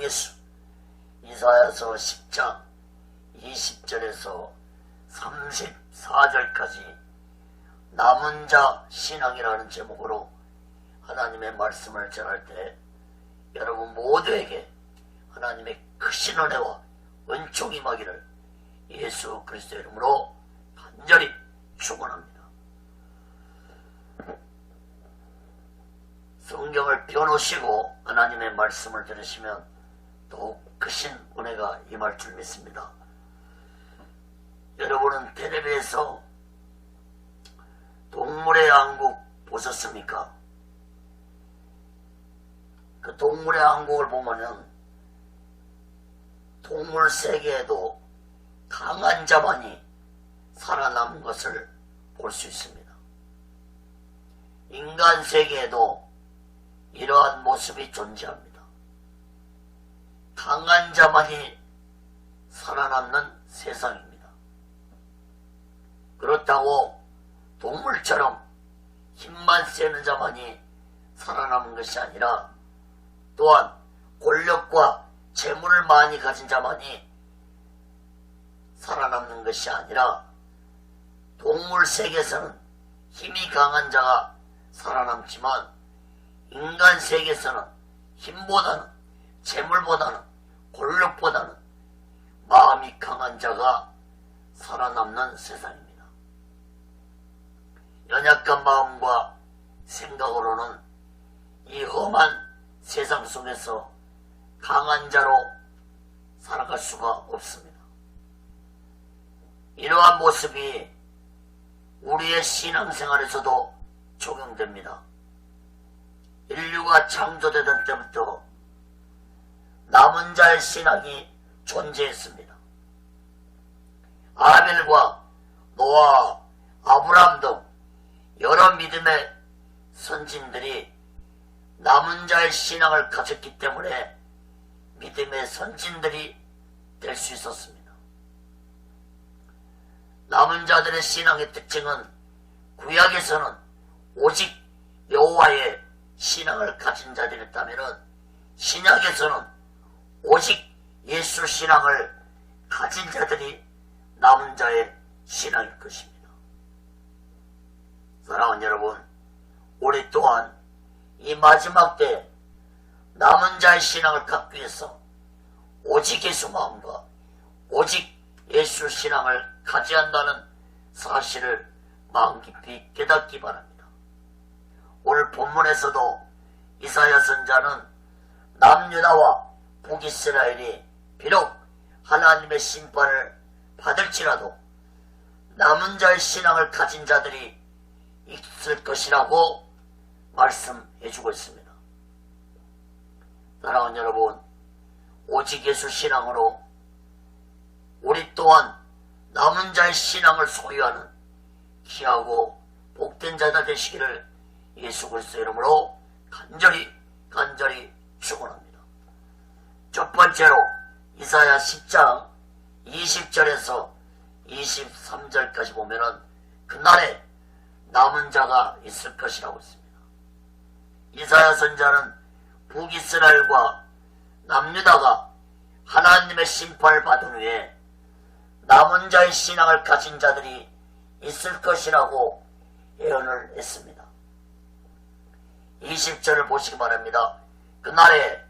예수. 이사야서 10장 20절에서 34절까지 남은 자 신앙이라는 제목으로 하나님의 말씀을 전할 때 여러분 모두에게 하나님의 크신 은혜와 은총이 임하기를 예수 그리스도의 이름으로 간절히 축원합니다. 성경을 펴놓으시고 하나님의 말씀을 들으시면 더욱 크신 은혜가 임할 줄 믿습니다. 여러분은 텔레비에서 동물의 왕국 보셨습니까? 그 동물의 왕국을 보면은 동물 세계에도 강한 자만이 살아남은 것을 볼 수 있습니다. 인간 세계에도 이러한 모습이 존재합니다. 강한 자만이 살아남는 세상입니다. 그렇다고 동물처럼 힘만 세는 자만이 살아남은 것이 아니라 또한 권력과 재물을 많이 가진 자만이 살아남는 것이 아니라 동물 세계에서는 힘이 강한 자가 살아남지만 인간 세계에서는 힘보다는 재물보다는 권력보다는 마음이 강한 자가 살아남는 세상입니다. 연약한 마음과 생각으로는 이 험한 세상 속에서 강한 자로 살아갈 수가 없습니다. 이러한 모습이 우리의 신앙생활에서도 적용됩니다. 인류가 창조되던 때부터 남은 자의 신앙이 존재했습니다. 아벨과 노아, 아브람 등 여러 믿음의 선진들이 남은 자의 신앙을 가졌기 때문에 믿음의 선진들이 될 수 있었습니다. 남은 자들의 신앙의 특징은 구약에서는 오직 여호와의 신앙을 가진 자들이었다면 신약에서는 오직 예수 신앙을 가진 자들이 남은 자의 신앙일 것입니다. 사랑하는 여러분, 우리 또한 이 마지막 때 남은 자의 신앙을 갖기 위해서 오직 예수 마음과 오직 예수 신앙을 가져야 한다는 사실을 마음 깊이 깨닫기 바랍니다. 오늘 본문에서도 이사야 선자는 남유다와 북이스라엘이 비록 하나님의 심판을 받을지라도 남은 자의 신앙을 가진 자들이 있을 것이라고 말씀해주고 있습니다. 사랑하는 여러분, 오직 예수 신앙으로 우리 또한 남은 자의 신앙을 소유하는 귀하고 복된 자가 되시기를 예수 그리스도의 이름으로 간절히 축원합니다. 첫 번째로 이사야 10장 20절에서 23절까지 보면은 그날에 남은 자가 있을 것이라고 했습니다. 이사야 선자는 북이스라엘과 남유다가 하나님의 심판을 받은 후에 남은 자의 신앙을 가진 자들이 있을 것이라고 예언을 했습니다. 20절을 보시기 바랍니다. 그날에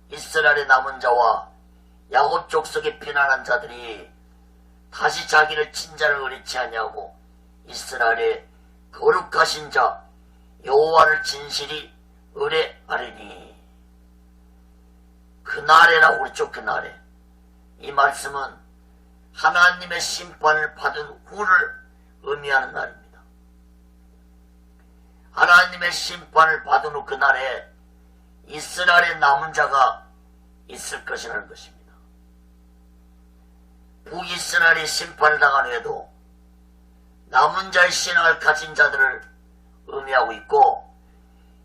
이스라엘의 남은 자와 야곱 족속에 피난한 자들이 다시 자기를 친자를 의뢰치 아니하고 이스라엘의 거룩하신 자 여호와를 진실이 의뢰하리니. 그날에라고 그랬죠. 그날에. 이 말씀은 하나님의 심판을 받은 후를 의미하는 날입니다. 하나님의 심판을 받은 후 그날에 이스라엘의 남은 자가 있을 것이라는 것입니다. 북이스라엘이 심판을 당한 후에도 남은 자의 신앙을 가진 자들을 의미하고 있고,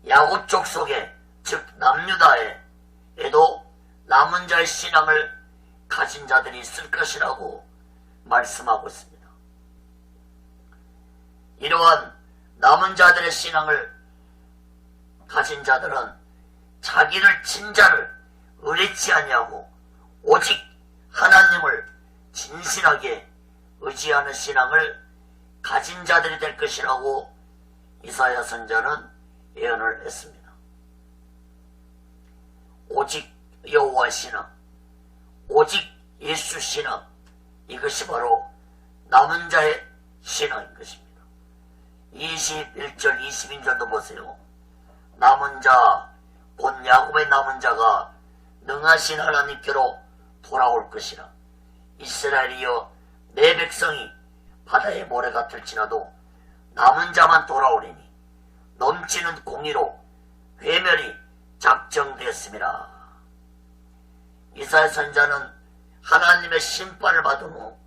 야곱 족속에 즉 남유다에도 남은 자의 신앙을 가진 자들이 있을 것이라고 말씀하고 있습니다. 이러한 남은 자들의 신앙을 가진 자들은 자기를 친자를 의뢰치 아니하고 오직 하나님을 진실하게 의지하는 신앙을 가진 자들이 될 것이라고 이사야 선지자는 예언을 했습니다. 오직 여호와 신앙, 오직 예수 신앙, 이것이 바로 남은 자의 신앙인 것입니다. 21절 22절도 보세요. 남은 자, 곧 야곱의 남은 자가 능하신 하나님께로 돌아올 것이라. 이스라엘이여 내 백성이 바다의 모래 같을지라도 남은 자만 돌아오리니 넘치는 공의로 회멸이 작정되었음이라. 이사야 선지자는 하나님의 심판을 받은 후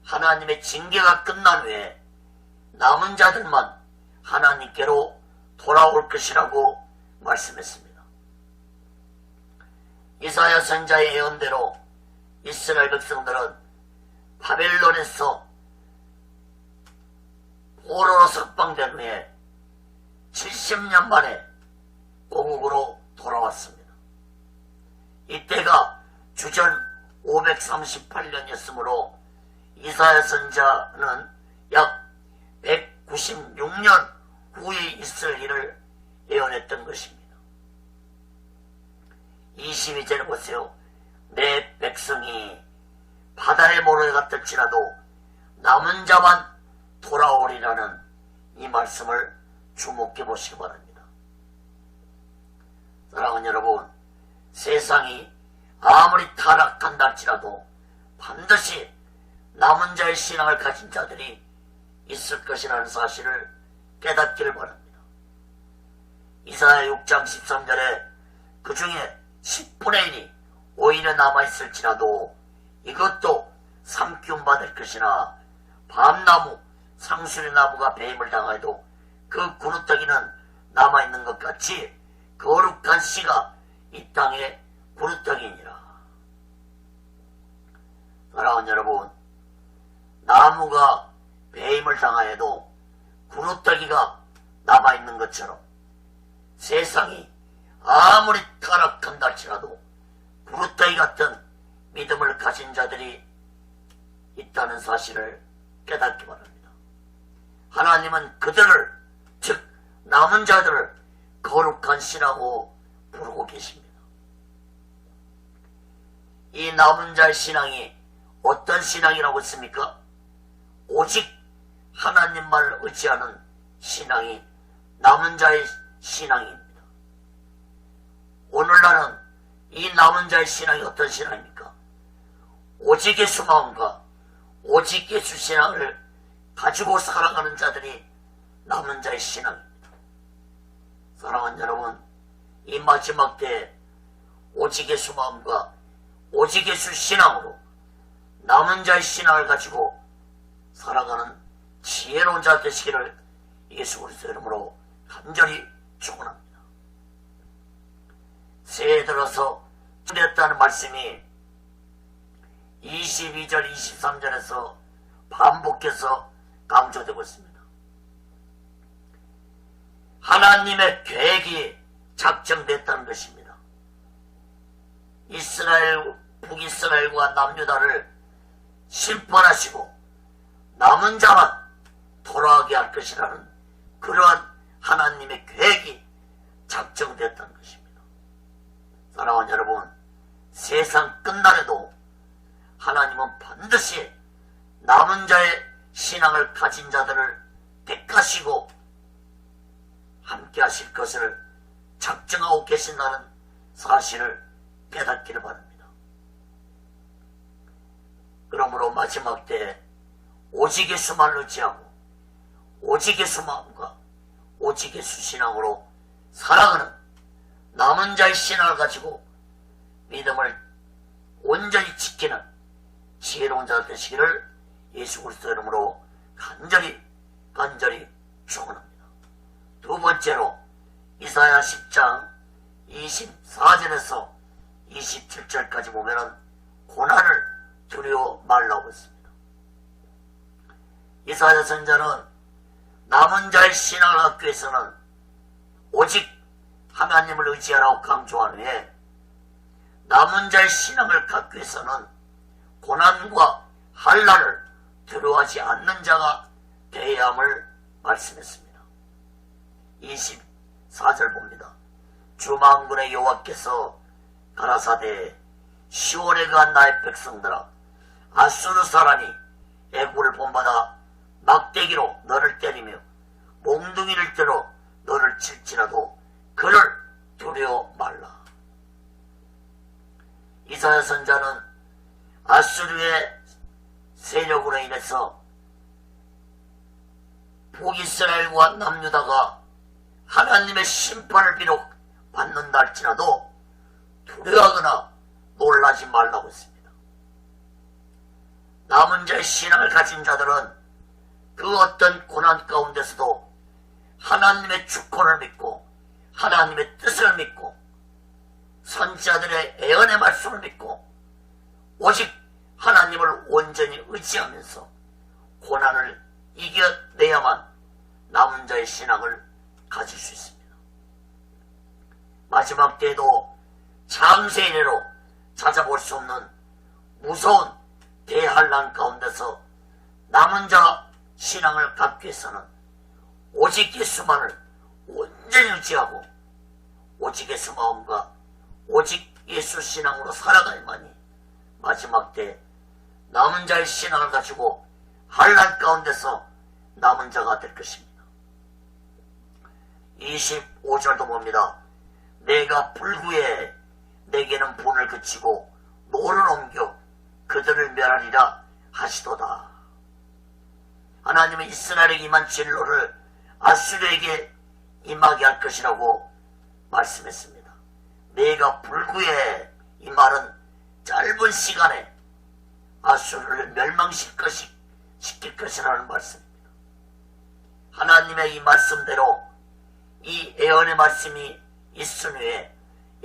하나님의 징계가 끝난 후에 남은 자들만 하나님께로 돌아올 것이라고 말씀했습니다. 이사야 선지자의 예언대로 이스라엘 백성들은 바벨론에서 포로로 석방된 후에 70년 만에 고국으로 돌아왔습니다. 이때가 주전 538년이었으므로 이사야 선지자는 약 196년 후에 있을 일을 예언했던 것입니다. 22절에 보세요. 내 백성이 바다의 모래 같을지라도 남은 자만 돌아오리라는 이 말씀을 주목해 보시기 바랍니다. 사랑하는 여러분, 세상이 아무리 타락한다 할지라도 반드시 남은 자의 신앙을 가진 자들이 있을 것이라는 사실을 깨닫기를 바랍니다. 이사야 6장 13절에 그 중에 10분의 1이 오히려 남아있을지라도 이것도 삼키움 받을 것이나 밤나무, 상수리나무가 배임을 당하여도 그 구루터기는 남아있는 것 같이 거룩한 씨가 이 땅에 구루터기니라. 사랑하는 여러분, 나무가 배임을 당하여도 구루터기가 남아있는 것처럼 세상이 아무리 타락한다 할지라도 구루터기 같은 믿음을 가진 자들이 있다는 사실을 깨닫기 바랍니다. 하나님은 그들을, 즉 남은 자들을 거룩한 씨라고 부르고 계십니다. 이 남은 자의 신앙이 어떤 신앙이라고 했습니까? 오직 하나님만을 의지하는 신앙이 남은 자의 신앙입니다. 오늘날은 이 남은 자의 신앙이 어떤 신앙입니까? 오직 예수 마음과 오직 예수 신앙을 가지고 살아가는 자들이 남은 자의 신앙입니다. 사랑하는 여러분, 이 마지막 때에 오직 예수 마음과 오직 예수 신앙으로 남은 자의 신앙을 가지고 살아가는 지혜로운 자 되시기를 예수 그리스도의 이름으로 간절히 축원합니다. 새해 들어서 되었다는 말씀이 22절 23절에서 반복해서 강조되고 있습니다. 하나님의 계획이 작정됐다는 것입니다. 북이스라엘과 남유다를 심판하시고 남은 자만 돌아가게 할 것이라는 그러한 하나님의 계획이 작정됐다는 것입니다. 사랑하는 여러분, 세상 끝날에도 하나님은 반드시 남은 자의 신앙을 가진 자들을 택하시고 함께 하실 것을 작정하고 계신다는 사실을 깨닫기를 바랍니다. 그러므로 마지막 때에 오직 예수만 의지하고 오직 예수 마음과 오직 예수 신앙으로 살아가는 남은 자의 신앙을 가지고 믿음을 온전히 지키는 지혜로운 자 되시기를 예수 그리스도 이름으로 간절히 축원합니다. 두 번째로 이사야 10장 24절에서 27절까지 보면은 고난을 두려워 말라고 했습니다. 이사야 선지자는 남은 자의 신앙을 갖기 위해서는 오직 하나님을 의지하라고 강조한 후에 남은 자의 신앙을 갖기 위해서는 고난과 환난을 두려워하지 않는 자가 되어야 함을 말씀했습니다. 24절 봅니다. 주 만군의 여호와께서 가라사대 시온에 간 나의 백성들아, 아수르 사람이 애굽을 본받아 막대기로 너를 때리며 몽둥이를 들어 너를 칠지라도 그를 두려워 말라. 이사야 선자는 아수르의 세력으로 인해서 북이스라엘과 남유다가 하나님의 심판을 비록 받는다 할지라도 두려워하거나 놀라지 말라고 했습니다. 남은 자의 신앙을 가진 자들은 그 어떤 고난 가운데서도 하나님의 주권을 믿고 하나님의 뜻을 믿고 선지자들의 애언의 말씀을 믿고 오직 하나님을 온전히 의지하면서 고난을 이겨내야만 남은 자의 신앙을 가질 수 있습니다. 마지막 때에도 장세인으로 찾아볼 수 없는 무서운 대환난 가운데서 남은 자 신앙을 갖기 위해서는 오직 예수만을 온전히 의지하고 오직 예수 마음과 오직 예수 신앙으로 살아가야만이 마지막 때 남은 자의 신앙을 가지고 환난 가운데서 남은 자가 될 것입니다. 25절도 봅니다. 내가 불구에 내게는 분을 그치고 노를 옮겨 그들을 멸하리라 하시도다. 하나님은 이스라엘에 임한 진로를 아수르에게 임하게 할 것이라고 말씀했습니다. 내가 불구에, 이 말은 짧은 시간에 아수르를 멸망시킬 것이라는 말씀입니다. 하나님의 이 말씀대로 이 예언의 말씀이 있은 후에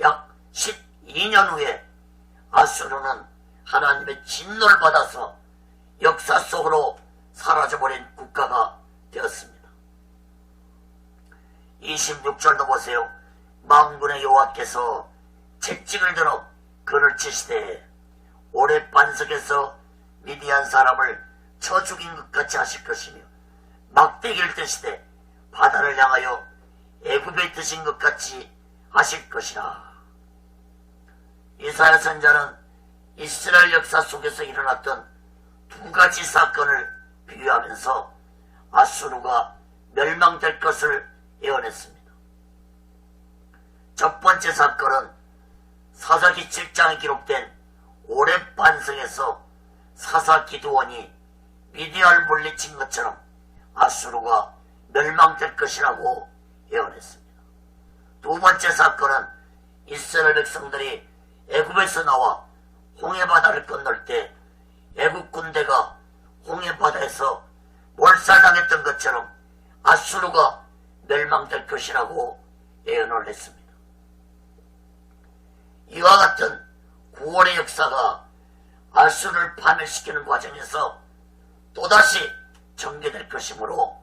약 12년 후에 아수르는 하나님의 진노를 받아서 역사 속으로 사라져버린 국가가 되었습니다. 26절도 보세요. 만군의 여호와께서 채찍을 들어 그를 치시되 오래 반석에서 미디안 사람을 쳐 죽인 것 같이 하실 것이며 막대기를 드시되 바다를 향하여 애굽에 드신 것 같이 하실 것이라. 이사야 선자는 이스라엘 역사 속에서 일어났던 두 가지 사건을 비유하면서 아수르가 멸망될 것을 예언했습니다. 첫 번째 사건은 사사기 7장에 기록된 오렙 반석에서 사사 기드온이 미디안을 물리친 것처럼 아수르가 멸망될 것이라고 예언했습니다. 두 번째 사건은 이스라엘 백성들이 애굽에서 나와 홍해바다를 건널 때 애굽 군대가 홍해바다에서 몰살당했던 것처럼 아수르가 멸망될 것이라고 예언을 했습니다. 이와 같은 구원의 역사가 아수르를 파멸시키는 과정에서 또다시 전개될 것이므로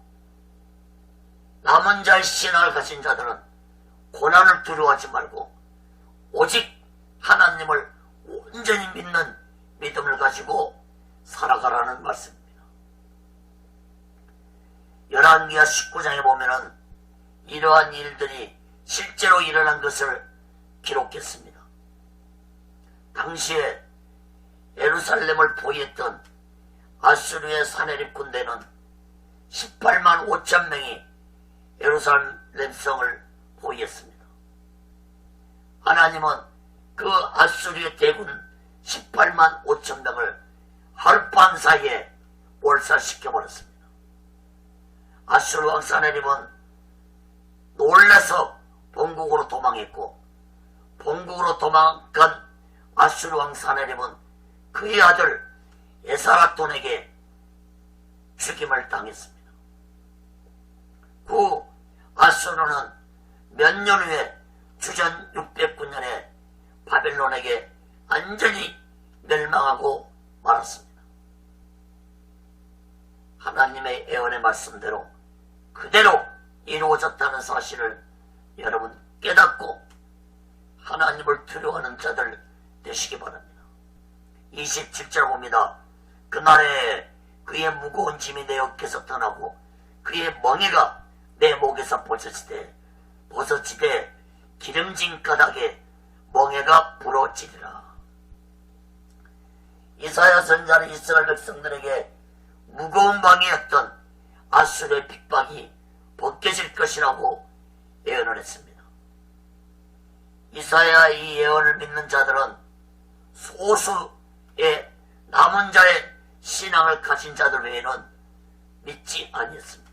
남은 자의 신앙을 가진 자들은 고난을 두려워하지 말고 오직 하나님을 온전히 믿는 믿음을 가지고 살아가라는 말씀입니다. 열왕기하 19장에 보면은 이러한 일들이 실제로 일어난 것을 기록했습니다. 당시에 예루살렘을 포위했던 아수르의 사내립 군대는 18만 5천 명이 예루살렘 성을 포위했습니다. 하나님은 그 아수르의 대군 18만 5천 명을 하룻밤 사이에 몰살시켜버렸습니다. 아수르 왕 사내립은 놀라서 본국으로 도망했고 본국으로 도망간 아수르 왕 사내립은 그의 아들 에사라돈에게 죽임을 당했습니다. 그 아수르는 몇 년 후에 주전 609년에 바벨론에게 완전히 멸망하고 말았습니다. 하나님의 예언의 말씀대로 그대로 이루어졌다는 사실을 여러분 깨닫고 하나님을 두려워하는 자들 되시기 바랍니다. 27절 봅니다. 그날에 그의 무거운 짐이 내 어깨에서 떠나고 그의 멍에가 내 목에서 벗어지되 기름진 까닭에 멍에가 부러지리라. 이사야 선지자는 이스라엘 백성들에게 무거운 멍에였던 아수르의 핍박이 벗겨질 것이라고 예언을 했습니다. 이사야의 이 예언을 믿는 자들은 소수의 남은 자의 신앙을 가진 자들 외에는 믿지 아니했습니다.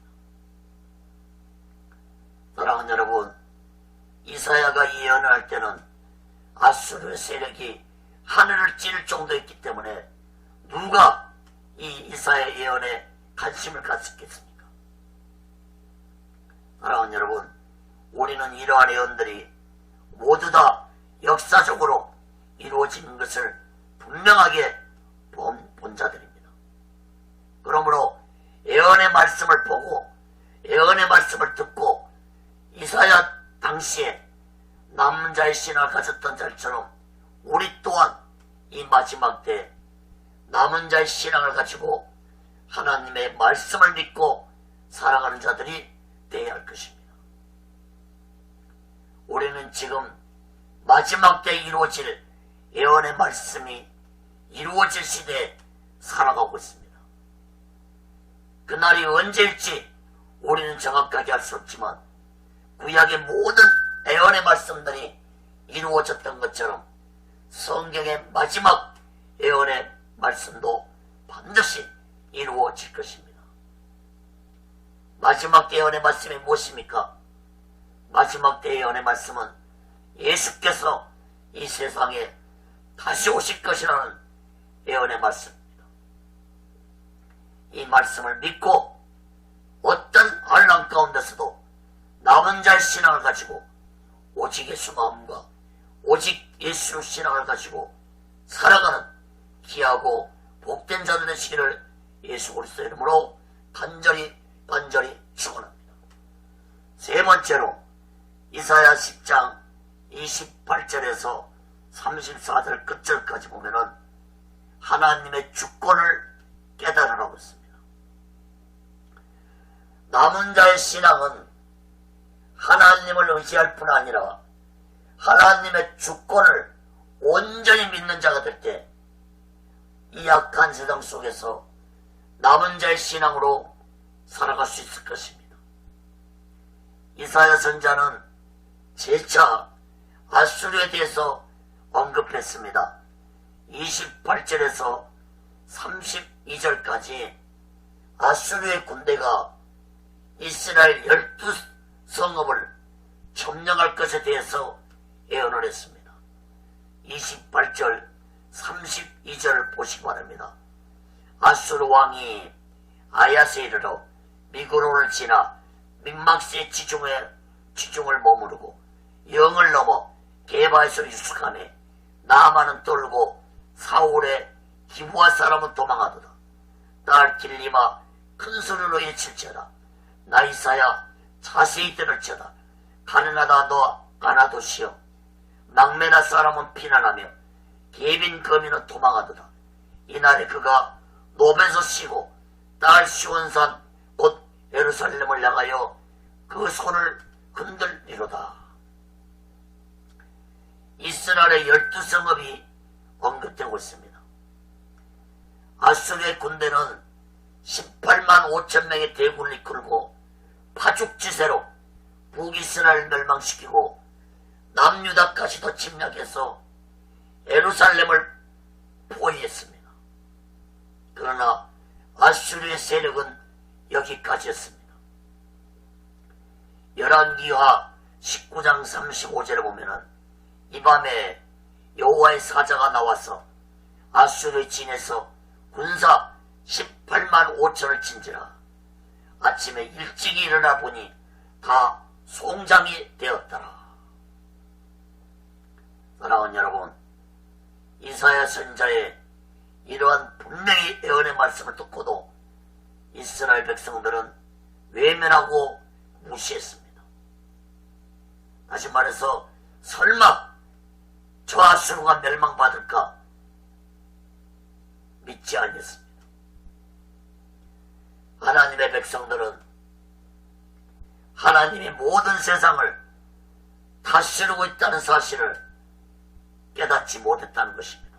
사랑하는 여러분, 이사야가 이 예언을 할 때는 아수르의 세력이 하늘을 찌를 정도였기 때문에 누가 이 이사야의 예언에 관심을 갖겠습니까? 사랑하는 여러분, 우리는 이러한 예언들이 모두 다 역사적으로 이루어진 것을 분명하게 본 자들입니다. 그러므로 예언의 말씀을 보고 예언의 말씀을 듣고 이사야 당시에 남은 자의 신앙을 가졌던 자처럼 우리 또한 이 마지막 때 남은 자의 신앙을 가지고 하나님의 말씀을 믿고 살아가는 자들이 되어야 할 것입니다. 우리는 지금 마지막 때 이루어질 예언의 말씀이 이루어질 시대에 살아가고 있습니다. 그날이 언제일지 우리는 정확하게 알 수 없지만 구약의 모든 예언의 말씀들이 이루어졌던 것처럼 성경의 마지막 예언의 말씀도 반드시 이루어질 것입니다. 마지막 때 예언의 말씀이 무엇입니까? 마지막 때 예언의 말씀은 예수께서 이 세상에 다시 오실 것이라는 예언의 말씀입니다. 이 말씀을 믿고 어떤 환난 가운데서도 남은 자의 신앙을 가지고 오직 예수 마음과 오직 예수 신앙을 가지고 살아가는 귀하고 복된 자들 되시기를 예수 그리스도의 이름으로 간절히 축원합니다. 세 번째로 이사야 10장 28절에서 34절 끝절까지 보면은 하나님의 주권을 깨달으라고 했습니다. 남은 자의 신앙은 하나님을 의지할 뿐 아니라 하나님의 주권을 온전히 믿는 자가 될 때 이 약한 세상 속에서 남은 자의 신앙으로 살아갈 수 있을 것입니다. 이사야 선지자는 재차 아수르에 대해서 언급했습니다. 28절에서 32절까지 아수르의 군대가 이스라엘 12성읍을 점령할 것에 대해서 예언을 했습니다. 28절 32절을 보시기 바랍니다. 아수르 왕이 아야스에 이르러 미그로를 지나 민막스의 지중을 머무르고 영을 넘어 게바에서 유숙하매 나아만은 떨고 사울의 기부아 사람은 도망하도다. 딸 길리마 큰 소리로 외칠지어다. 나 이사야 자세히 들을지어다. 가난하다 너 가나도시여. 막메나 사람은 피난하며 개빈 거민은 도망하도다. 이날에 그가 노베서 쉬고 딸 시온산 곧 예루살렘을 향하여 그 손을 흔들리로다. 이스라엘의 12성읍이 언급되고 있습니다. 아수르의 군대는 18만 5천 명의 대군을 이끌고 파죽지세로 북이스라엘을 멸망시키고 남유다까지도 침략해서 예루살렘을 포위했습니다. 그러나 아수르의 세력은 여기까지였습니다. 열왕기하 19장 35절에 보면은 이 밤에 여호와의 사자가 나와서 아수르의 진에서 군사 18만 5천을 친지라. 아침에 일찍이 일어나 보니 다 송장이 되었더라. 사랑하는 여러분, 이사야 선지자의 이러한 분명히 예언의 말씀을 듣고도 이스라엘 백성들은 외면하고 무시했습니다. 다시 말해서 설마 저 아수르가 멸망받을까 믿지 않겠습니다. 하나님의 백성들은 하나님이 모든 세상을 다스리고 있다는 사실을 깨닫지 못했다는 것입니다.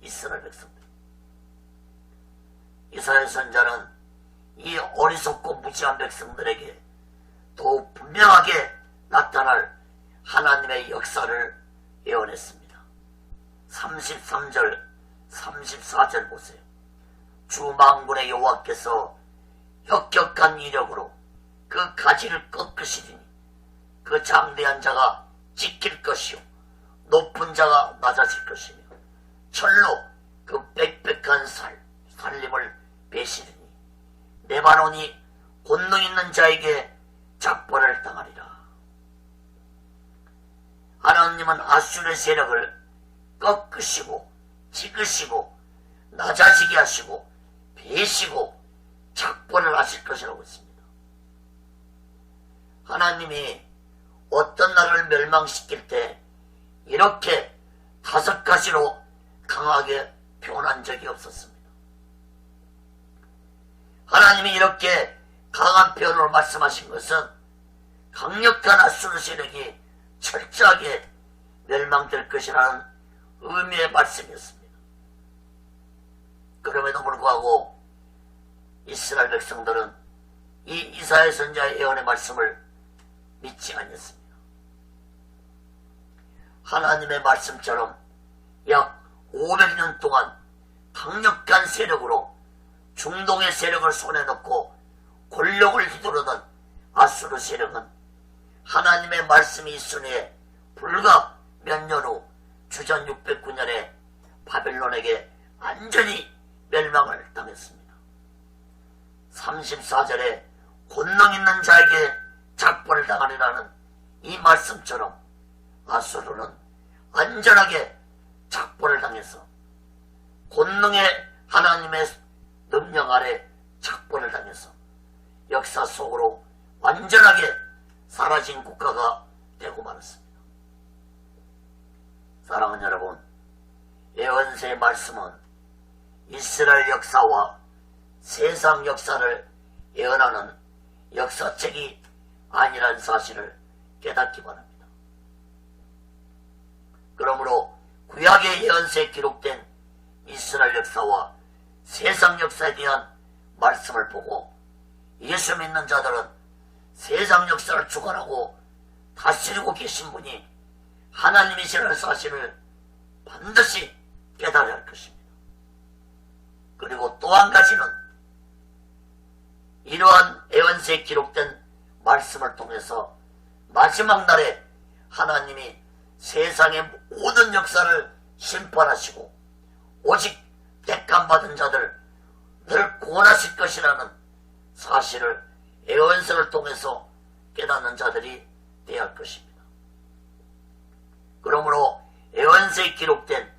이스라엘 백성들. 이스라엘 선자는 이 어리석고 무지한 백성들에게 더욱 분명하게 나타날 하나님의 역사를 예언했습니다. 33절 34절 보세요. 주 만군의 여호와께서 역격한 이력으로 그 가지를 꺾으시리니 그 장대한 자가 찢길 것이요 높은 자가 낮아질 것이며 철로 그 빽빽한 살림을 베시리니 레바논이 권능 있는 자에게 작벌을 당하리라. 하나님은 아수르의 세력을 꺾으시고 찍으시고 낮아지게 하시고 베시고 작벌을 하실 것이라고 했습니다. 하나님이 어떤 나라를 멸망시킬 때 이렇게 5가지로 강하게 표현한 적이 없었습니다. 하나님이 이렇게 강한 표현으로 말씀하신 것은 강력한 아수르 세력이 철저하게 멸망될 것이라는 의미의 말씀이었습니다. 그럼에도 불구하고 이스라엘 백성들은 이 이사야 선지자의 예언의 말씀을 믿지 않았습니다. 하나님의 말씀처럼 약 500년 동안 강력한 세력으로 중동의 세력을 손에 넣고 권력을 휘두르던 아수르 세력은 하나님의 말씀이 있으니 불과 몇 년 후 주전 609년에 바벨론에게 완전히 멸망을 당했습니다. 34절에 권능 있는 자에게 작벌을 당하리라는 이 말씀처럼 아수르는 완전하게 작벌을 당해서 권능의 하나님의 능력 아래 작벌을 당해서 역사 속으로 완전하게 사라진 국가가 되고 말았습니다. 사랑하는 여러분, 예언서의 말씀은 이스라엘 역사와 세상 역사를 예언하는 역사책이 아니란 사실을 깨닫기 바랍니다. 그러므로 구약의 예언서에 기록된 이스라엘 역사와 세상 역사에 대한 말씀을 보고 예수 믿는 자들은 세상 역사를 주관하고 다스리고 계신 분이 하나님이시라는 사실을 반드시 깨달아야 할 것입니다. 그리고 또 한 가지는 이러한 예언서에 기록된 말씀을 통해서 마지막 날에 하나님이 세상의 모든 역사를 심판하시고 오직 택함받은 자들 늘 구원하실 것이라는 사실을 예언서를 통해서 깨닫는 자들이 되어야 할 것입니다. 그러므로 예언서에 기록된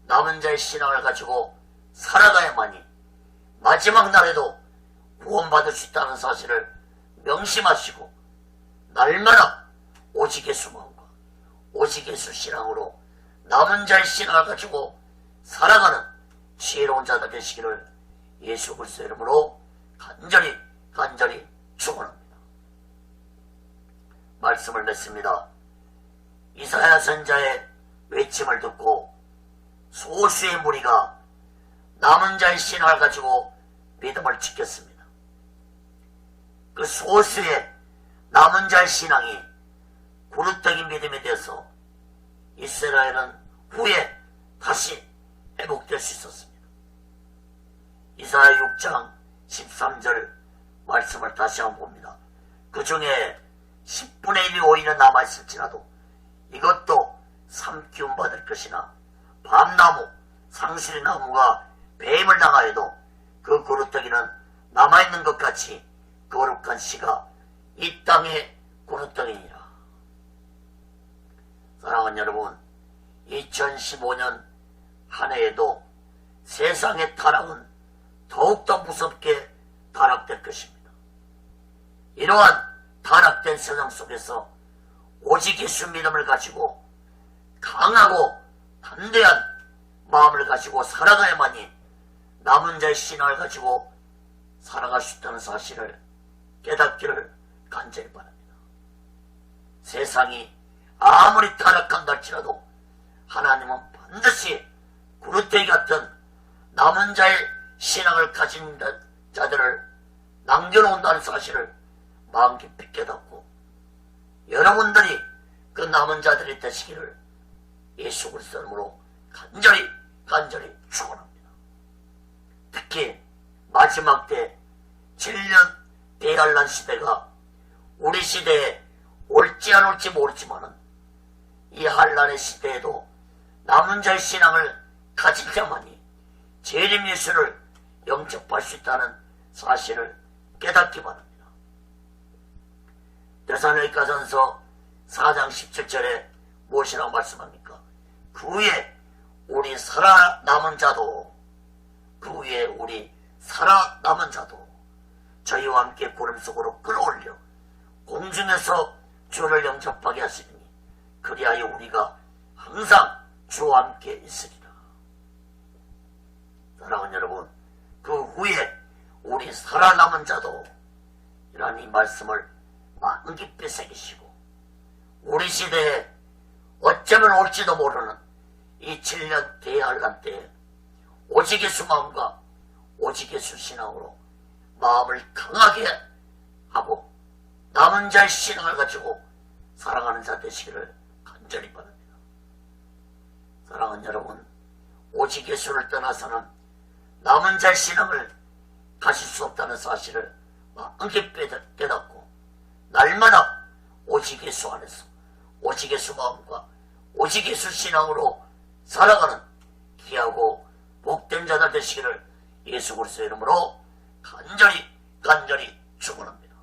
남은 자의 신앙을 가지고 살아가야만이 마지막 날에도 구원받을 수 있다는 사실을 명심하시고 날마다 오직 예수 마음과 오직 예수 신앙으로 남은 자의 신앙을 가지고 살아가는 지혜로운 자들 되시기를 예수 그리스도의 이름으로 간절히 축원합니다. 말씀을 맺습니다. 이사야 선자의 외침을 듣고 소수의 무리가 남은 자의 신앙을 가지고 믿음을 지켰습니다. 그 소수의 남은 자의 신앙이 그릇된 믿음이 되어서 이스라엘은 후에 다시 회복될 수 있었습니다. 이사야 6장 13절 말씀을 다시 한번 봅니다. 그 중에 10분의 1이 오히려 남아있을지라도 이것도 삼키움 받을 것이나 밤나무, 상실나무가 뱀을 당하여도 그 그루터기는 남아있는 것 같이 거룩한 씨가 이 땅의 그루터기니라. 사랑하는 여러분, 2015년 한 해에도 세상의 타락은 더욱더 무섭게 타락될 것입니다. 이러한 타락된 세상 속에서 오직 예수 믿음을 가지고 강하고 담대한 마음을 가지고 살아가야만이 남은 자의 신앙을 가지고 살아갈 수 있다는 사실을 깨닫기를 간절히 바랍니다. 세상이 아무리 타락한다 할지라도 하나님은 반드시 구르테기 같은 남은 자의 신앙을 가진 자들을 남겨놓는다는 사실을 마음 깊이 깨닫고 여러분들이 그 남은 자들이 되시기를 예수 그리스도 이름으로 간절히 축원합니다. 특히 마지막 때 7년 대환란 시대가 우리 시대에 올지 안 올지 모르지만은 이 환란의 시대에도 남은 자의 신앙을 가진 자만이 재림 예수를 영접할 수 있다는 사실을 깨닫기 바랍니다. 데살로니가전서 4장 17절에 무엇이라고 말씀합니까? 그 후에 우리 살아남은 자도 저희와 함께 구름 속으로 끌어올려 공중에서 주를 영접하게 하시니 그리하여 우리가 항상 주와 함께 있으리라. 사랑하는 여러분, 그 후에 우리 살아남은 자도 이라는 이 말씀을 마음 깊이 새기시고 우리 시대에 어쩌면 올지도 모르는 이 7년 대환란 때에 오직 예수 마음과 오직 예수 신앙으로 마음을 강하게 하고 남은 자의 신앙을 가지고 살아가는 자 되시기를 간절히 바랍니다. 사랑하는 여러분, 오직 예수를 떠나서는 남은 자의 신앙을 가질 수 없다는 사실을 마음 깊이 깨닫고 날마다 오직 예수 안에서 오직 예수 마음과 오직 예수 신앙으로 살아가는 귀하고 복된 자들 되시기를 예수 그리스도의 이름으로 간절히 축원합니다.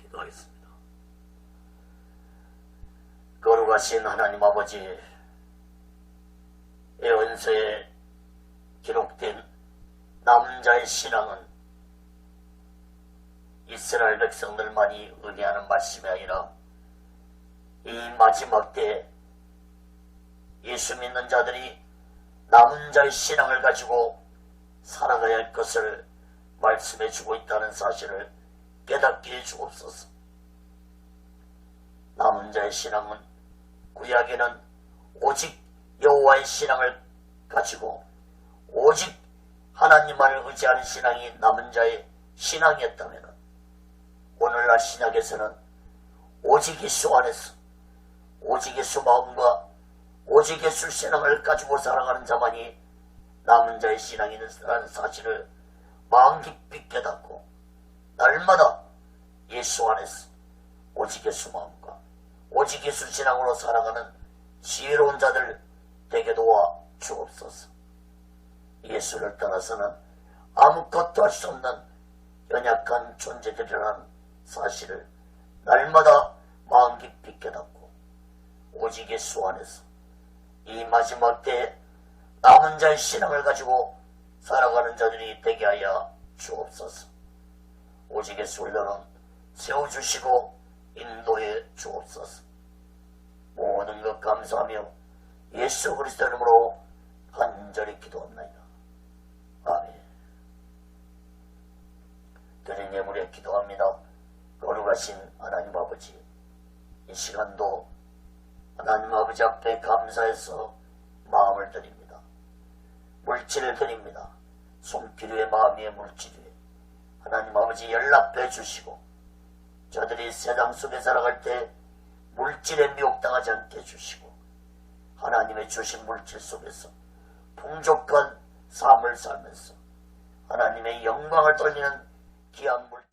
기도하겠습니다. 거룩하신 하나님 아버지, 예언서에 기록된 남은 자의 신앙은 이스라엘 백성들만이 의미하는 말씀이 아니라 이 마지막 때 예수 믿는 자들이 남은 자의 신앙을 가지고 살아가야 할 것을 말씀해 주고 있다는 사실을 깨닫게 해주옵소서. 남은 자의 신앙은 구약에는 오직 여호와의 신앙을 가지고 오직 하나님만을 의지하는 신앙이 남은 자의 신앙이었다면 오늘날 신약에서는 오직 예수 안에서 오직 예수 마음과 오직 예수 신앙을 가지고 살아가는 자만이 남은 자의 신앙이라는 사실을 마음 깊이 깨닫고 날마다 예수 안에서 오직 예수 마음과 오직 예수 신앙으로 살아가는 지혜로운 자들 되게 도와 주옵소서. 예수를 떠나서는 아무것도 할 수 없는 연약한 존재들이라는 사실을 날마다 마음 깊이 깨닫고 오직 예수 안에서 이 마지막 때에 남은 자의 신앙을 가지고 살아가는 자들이 되게 하여 주옵소서. 오직 예수 훈련은 세워주시고 인도해 주옵소서. 모든 것 감사하며 예수 그리스도 이름으로 간절히 기도합니다. 아멘. 드린 예물에 기도합니다. 거룩하신 하나님 아버지, 이 시간도 하나님 아버지 앞에 감사해서 마음을 드립니다. 물질을 드립니다. 손길의 마음의 물질에 하나님 아버지 연락해 주시고 저들이 세상 속에 살아갈 때 물질에 미혹당하지 않게 해주시고 하나님의 주신 물질 속에서 풍족한 삶을 살면서 하나님의 영광을 돌리는 귀한 물질